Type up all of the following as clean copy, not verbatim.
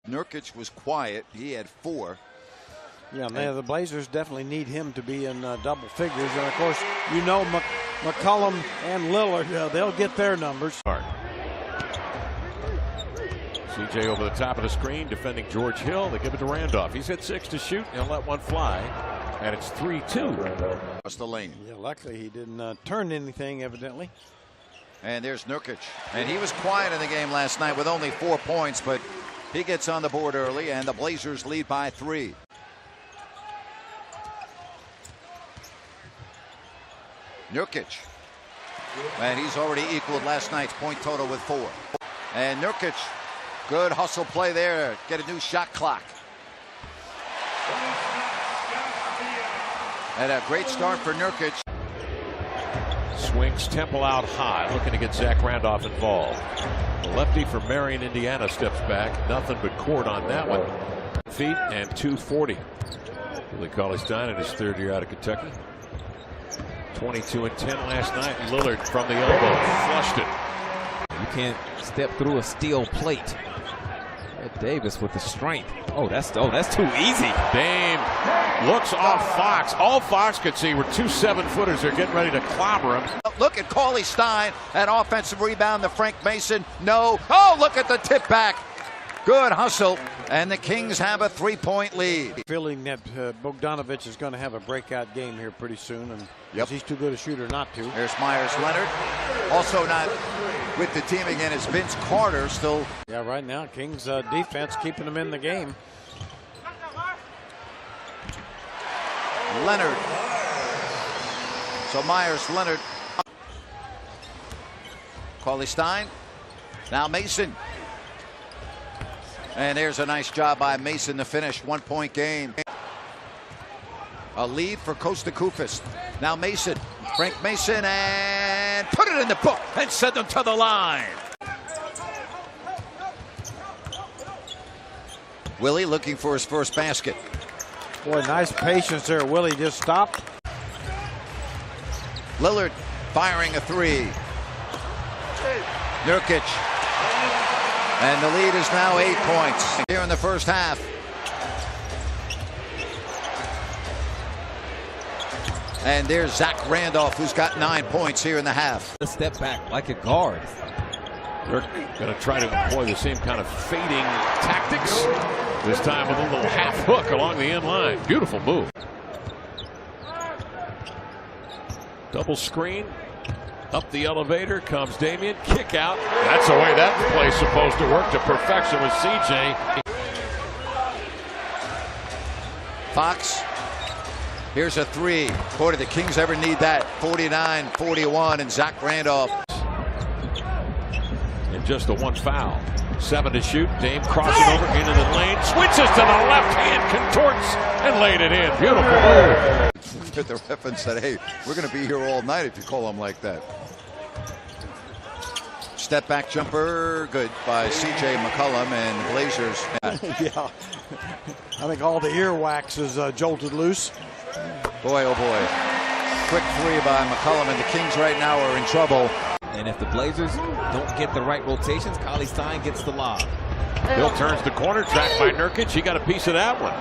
Nurkic was quiet. He had 4. Yeah, man, the Blazers definitely need him to be in double figures. And, of course, you know McCollum and Lillard, they'll get their numbers. CJ over the top of the screen, defending George Hill. They give it to Randolph. He's hit 6 to shoot. He'll let one fly. And it's 3-2. Across the lane. Yeah, luckily he didn't turn anything, evidently. And there's Nurkic. And he was quiet in the game last night with only 4 points, but he gets on the board early, and the Blazers lead by 3. Nurkic. And he's already equaled last night's point total with 4. And Nurkic, good hustle play there. Get a new shot clock. And a great start for Nurkic. Swings Temple out high, looking to get Zach Randolph involved. The lefty from Marion, Indiana steps back. Nothing but court on that one. Feet and 240. Willie Cauley-Stein in his 3rd year out of Kentucky. 22 and 10 last night. Lillard from the elbow flushed it. You can't step through a steel plate. Ed Davis with the strength. Oh, that's too easy. Dame looks off Fox. All Fox could see were 2 7-footers. They're getting ready to clobber him. Look at Cauley-Stein. An offensive rebound to Frank Mason. No. Oh, look at the tip back. Good hustle. And the Kings have a 3-point lead. Feeling that Bogdanovich is going to have a breakout game here pretty soon. And he's too good a shooter not to. There's Myers Leonard. Also not with the team again is Vince Carter still. Yeah, right now Kings defense keeping them in the game. Leonard. So Myers Leonard. Cauley-Stein. Now Mason. And there's a nice job by Mason to finish. 1-point game. A lead for Costa Koufos. Now Mason. Frank Mason, and put it in the book and send them to the line. Willie looking for his first basket. Boy, nice patience there. Willie just stopped. Lillard firing a 3. Nurkic. And the lead is now 8 points here in the first half. And there's Zach Randolph, who's got 9 points here in the half. A step back like a guard. They're going to try to employ the same kind of fading tactics. This time with a little half hook along the end line. Beautiful move. Double screen. Up the elevator comes Damian. Kick out. That's the way that play's supposed to work to perfection with CJ. Fox. Here's a 3. Boy, did the Kings ever need that. 49-41, and Zach Randolph. And just the 1 foul. 7 to shoot. Dame crossing over into the lane. Switches to the left hand. Contorts and laid it in. Beautiful move. The reference said, hey, we're going to be here all night if you call them like that. Step back jumper. Good by C.J. McCollum and the Blazers. Yeah. I think all the earwax is jolted loose. Boy, oh boy. Quick 3 by McCollum, and the Kings right now are in trouble. And if the Blazers don't get the right rotations, Cauley-Stein gets the lob. Hill turns the corner, tracked by Nurkic. He got a piece of that one.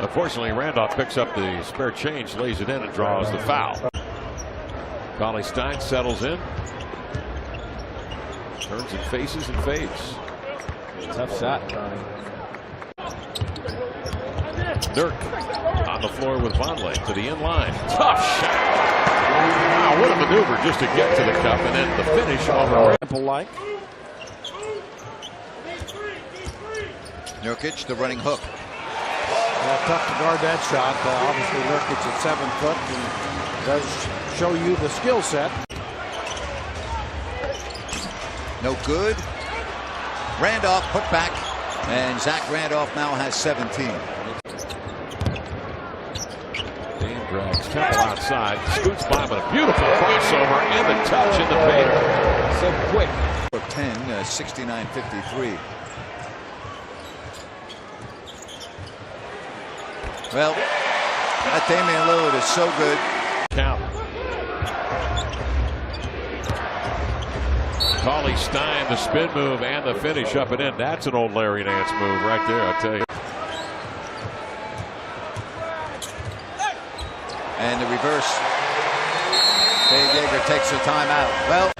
Unfortunately, Randolph picks up the spare change, lays it in, and draws the foul. Cauley-Stein settles in. Turns and faces and fades. Tough shot. Dirk on the floor with Vonleh to the end line. Tough shot. Wow, what a maneuver just to get to the cup, and then the finish over. Like Nurkic, the running hook. tough to guard that shot. Obviously, Nurkic at 7 foot and does show you the skill set. No good. Randolph put back, and Zach Randolph now has 17. Dan drags Temple outside, scoots by with a beautiful crossover and the touch in the paint. So quick. 10, 69-53. Well, that Damian Lillard is so good. Count. Cauley Stein, the spin move and the finish up and in. That's an old Larry Nance move right there, I tell you. And the reverse. Dave Yeager takes the timeout. Well,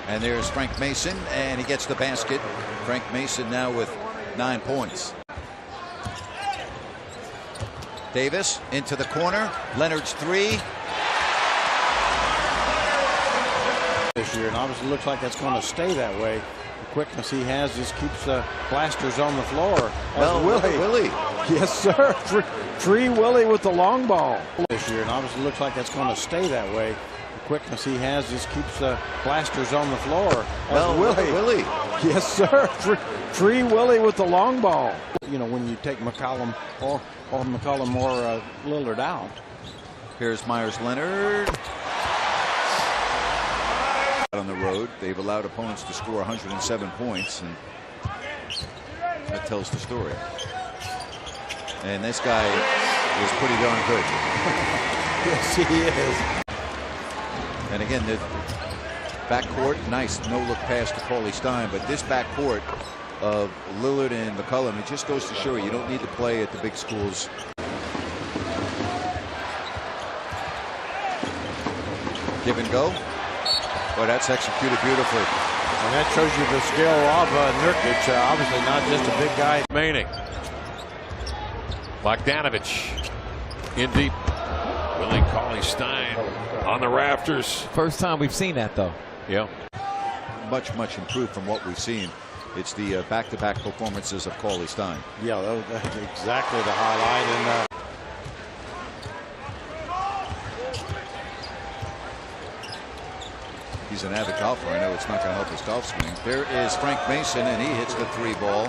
and there's Frank Mason, and he gets the basket. Frank Mason now with 9 points. Davis into the corner. Leonard's three. This year, and obviously looks like that's going to stay that way. The quickness he has just keeps blasters on the floor. Well, Willie. Yes, sir. Free Willie with the long ball this year, and obviously looks like that's going to stay that way. The quickness he has just keeps blasters on the floor. Well, Willie. Yes, sir. Free Willie with the long ball. You know, when you take McCollum or Lillard out. Here's Myers Leonard. On the road, they've allowed opponents to score 107 points, and that tells the story. And this guy is pretty darn good. Yes, he is. And again, the backcourt, nice no-look pass to Cauley Stein, but this backcourt of Lillard and McCollum, it just goes to show you don't need to play at the big schools. Give and go. Boy, that's executed beautifully. And that shows you the skill of Nurkic. Obviously not just a big guy. Remaining. Bogdanovich in deep. Willie Cauley Stein on the rafters. First time we've seen that, though. Yeah. Much improved from what we've seen. It's the back-to-back performances of Cauley Stein. Yeah, that's exactly the highlight. And he's an avid golfer. I know it's not going to help his golf swing. There is Frank Mason, and he hits the 3 ball.